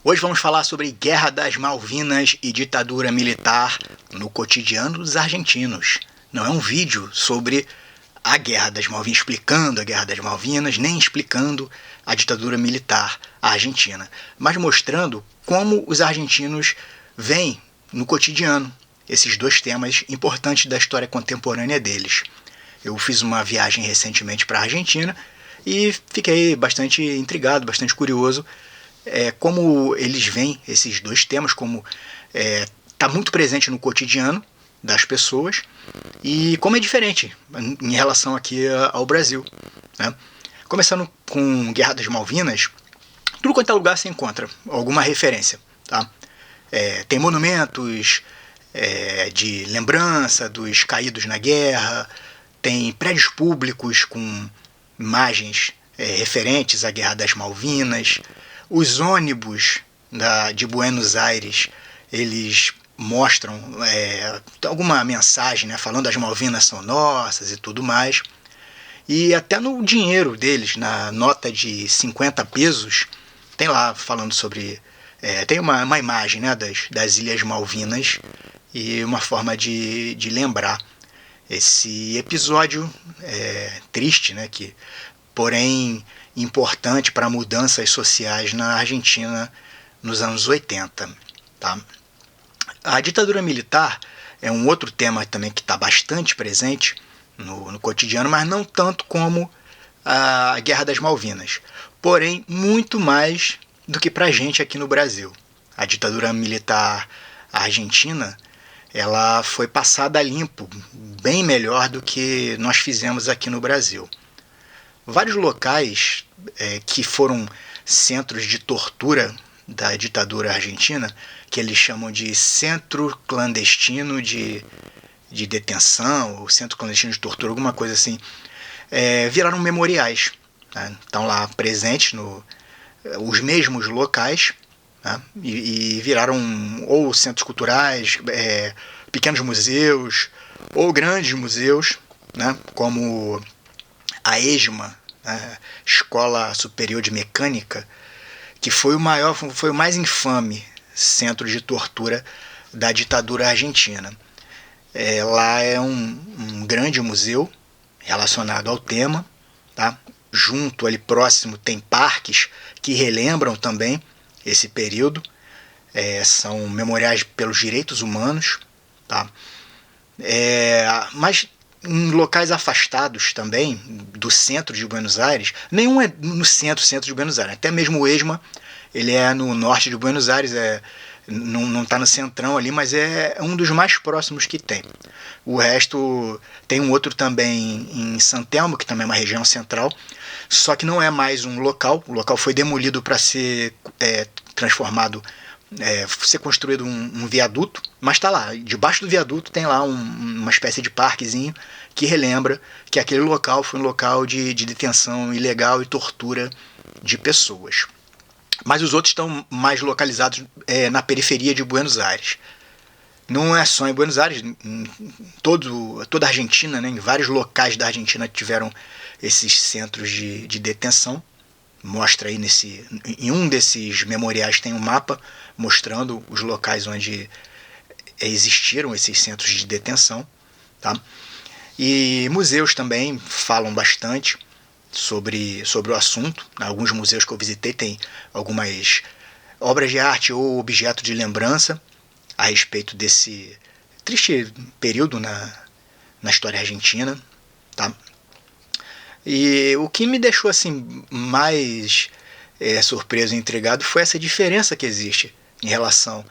Hoje vamos falar sobre Guerra das Malvinas e ditadura militar no cotidiano dos argentinos. Não é um vídeo sobre a Guerra das Malvinas, explicando a Guerra das Malvinas, nem explicando a ditadura militar argentina, mas mostrando como os argentinos veem no cotidiano esses dois temas importantes da história contemporânea deles. Eu fiz uma viagem recentemente para a Argentina e fiquei bastante intrigado, bastante curioso como eles veem esses dois temas, como está muito presente no cotidiano das pessoas e como é diferente em relação aqui ao Brasil, né? Começando com Guerra das Malvinas, tudo quanto é lugar se encontra alguma referência, tá? Tem monumentos de lembrança dos caídos na guerra, tem prédios públicos com imagens referentes à Guerra das Malvinas. Os ônibus de Buenos Aires, eles mostram alguma mensagem, né, falando as Malvinas são nossas e tudo mais. E até no dinheiro deles, na nota de 50 pesos, tem lá falando sobre... tem uma imagem, né, das Ilhas Malvinas e uma forma de lembrar esse episódio triste, né, porém importante para mudanças sociais na Argentina nos anos 80. Tá? A ditadura militar é um outro tema também que está bastante presente no cotidiano, mas não tanto como a Guerra das Malvinas, porém muito mais do que para a gente aqui no Brasil. A ditadura militar argentina, ela foi passada a limpo, bem melhor do que nós fizemos aqui no Brasil. Vários locais que foram centros de tortura da ditadura argentina, que eles chamam de centro clandestino de detenção, ou centro clandestino de tortura, alguma coisa assim, viraram memoriais, né? Estão lá presentes os mesmos locais, né? E viraram ou centros culturais, pequenos museus, ou grandes museus, né? Como a ESMA, a Escola Superior de Mecânica, que foi o mais infame centro de tortura da ditadura argentina. Lá é um grande museu relacionado ao tema, tá? Junto ali próximo tem parques que relembram também esse período, são memoriais pelos direitos humanos, tá? Mas em locais afastados também do centro de Buenos Aires, nenhum é no centro de Buenos Aires, até mesmo o ESMA, ele é no norte de Buenos Aires, não está no centrão ali, mas é um dos mais próximos que tem. O resto tem um outro também em San Telmo, que também é uma região central, só que não é mais um local, o local foi demolido para ser transformado, ser construído um viaduto, mas está lá, debaixo do viaduto tem lá uma espécie de parquezinho que relembra que aquele local foi um local de detenção ilegal e tortura de pessoas. Mas os outros estão mais localizados na periferia de Buenos Aires. Não é só em Buenos Aires, em toda a Argentina, né, em vários locais da Argentina tiveram esses centros de detenção. Mostra aí em um desses memoriais tem um mapa mostrando os locais onde existiram esses centros de detenção, tá? E museus também falam bastante sobre o assunto. Alguns museus que eu visitei têm algumas obras de arte ou objeto de lembrança a respeito desse triste período na história argentina, tá? E o que me deixou assim mais surpreso e intrigado foi essa diferença que existe em relação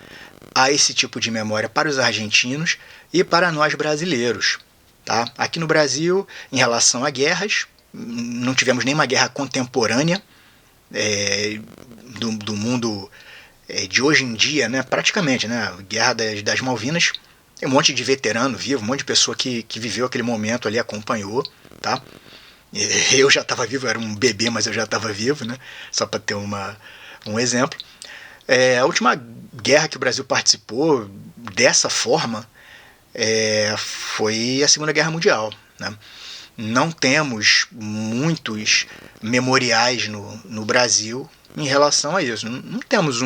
a esse tipo de memória para os argentinos e para nós brasileiros, tá? Aqui no Brasil, em relação a guerras, não tivemos nenhuma guerra contemporânea do mundo de hoje em dia, né? Praticamente, né? Guerra das Malvinas, tem um monte de veterano vivo, um monte de pessoa que viveu aquele momento ali, acompanhou, tá? Eu já estava vivo, eu era um bebê, mas eu já estava vivo, né? Só para ter um exemplo. A última guerra que o Brasil participou dessa forma foi a Segunda Guerra Mundial, né? Não temos muitos memoriais no Brasil em relação a isso. Não temos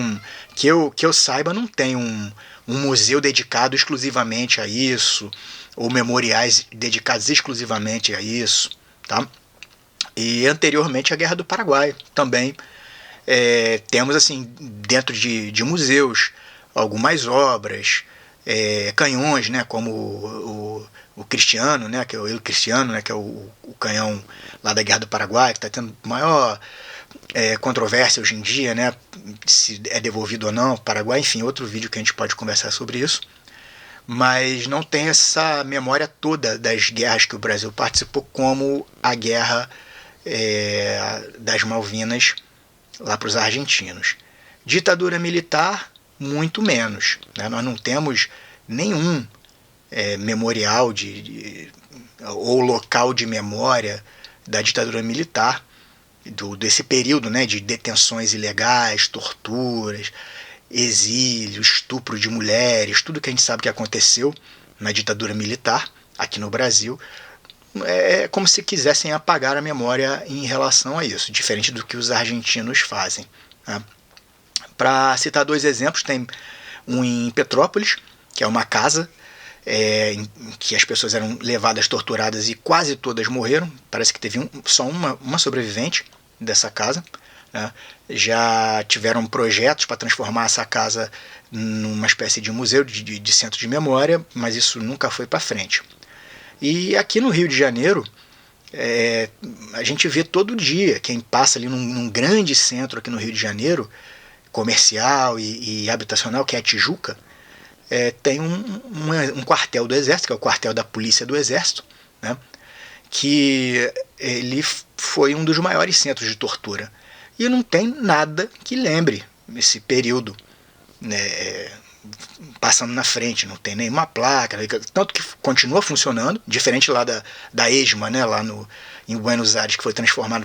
que eu saiba, não tem um museu dedicado exclusivamente a isso, ou memoriais dedicados exclusivamente a isso, tá? E anteriormente a Guerra do Paraguai também. Temos assim, dentro de museus, algumas obras, canhões, né, como o Cristiano, né, que é o Cristiano, né, que é o canhão lá da Guerra do Paraguai, que está tendo maior controvérsia hoje em dia, né, se é devolvido ou não ao Paraguai. Enfim, outro vídeo que a gente pode conversar sobre isso. Mas não tem essa memória toda das guerras que o Brasil participou, como a Guerra das Malvinas lá para os argentinos. Ditadura militar, muito menos, né? Nós não temos nenhum memorial ou local de memória da ditadura militar, desse período, né, de detenções ilegais, torturas, exílio, estupro de mulheres, tudo que a gente sabe que aconteceu na ditadura militar aqui no Brasil. É como se quisessem apagar a memória em relação a isso, diferente do que os argentinos fazem, né? Para citar dois exemplos, tem um em Petrópolis, que é uma casa em que as pessoas eram levadas, torturadas, e quase todas morreram. Parece que teve só uma sobrevivente dessa casa, né? Já tiveram projetos para transformar essa casa numa espécie de museu, de centro de memória, mas isso nunca foi para frente. E aqui no Rio de Janeiro, a gente vê todo dia, quem passa ali num grande centro aqui no Rio de Janeiro, comercial e habitacional, que é a Tijuca, tem um quartel do Exército, que é o quartel da Polícia do Exército, né, que ele foi um dos maiores centros de tortura. E não tem nada que lembre esse período, né, passando na frente, não tem nenhuma placa, tanto que continua funcionando, diferente lá da ESMA, né, lá em Buenos Aires, que foi transformado,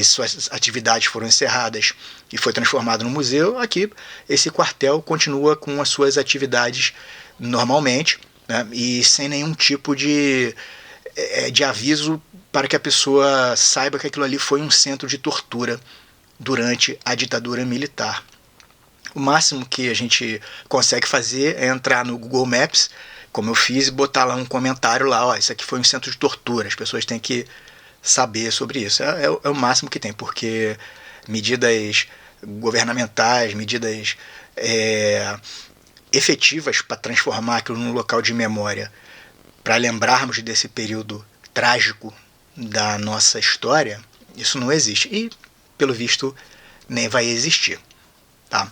suas atividades foram encerradas e foi transformado no museu. Aqui esse quartel continua com as suas atividades normalmente, né, e sem nenhum tipo de aviso para que a pessoa saiba que aquilo ali foi um centro de tortura durante a ditadura militar. O máximo que a gente consegue fazer é entrar no Google Maps, como eu fiz, e botar lá um comentário lá, isso aqui foi um centro de tortura. As pessoas têm que saber sobre isso. É o máximo que tem, porque medidas governamentais, medidas efetivas para transformar aquilo num local de memória, para lembrarmos desse período trágico da nossa história, isso não existe. E, pelo visto, nem vai existir, tá?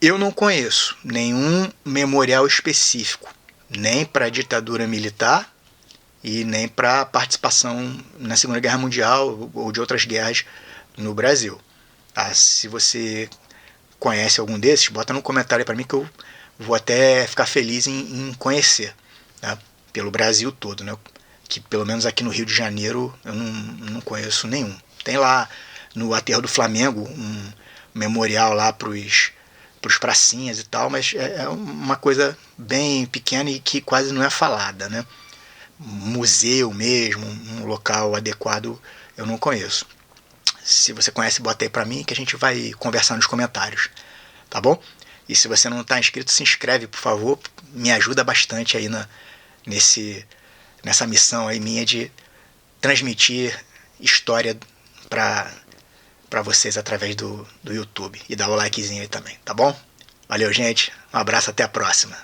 Eu não conheço nenhum memorial específico, nem para a ditadura militar e nem para a participação na Segunda Guerra Mundial ou de outras guerras no Brasil. Tá? Se você conhece algum desses, bota no comentário para mim que eu vou até ficar feliz em conhecer, tá? Pelo Brasil todo, né? Que pelo menos aqui no Rio de Janeiro eu não conheço nenhum. Tem lá no Aterro do Flamengo um memorial lá para os pracinhas e tal, mas é uma coisa bem pequena e que quase não é falada, né? Museu mesmo, um local adequado, eu não conheço. Se você conhece, bota aí pra mim que a gente vai conversar nos comentários, tá bom? E se você não está inscrito, se inscreve, por favor, me ajuda bastante aí nessa missão aí minha de transmitir história para vocês através do YouTube, e dar o likezinho aí também, tá bom? Valeu, gente, um abraço, até a próxima.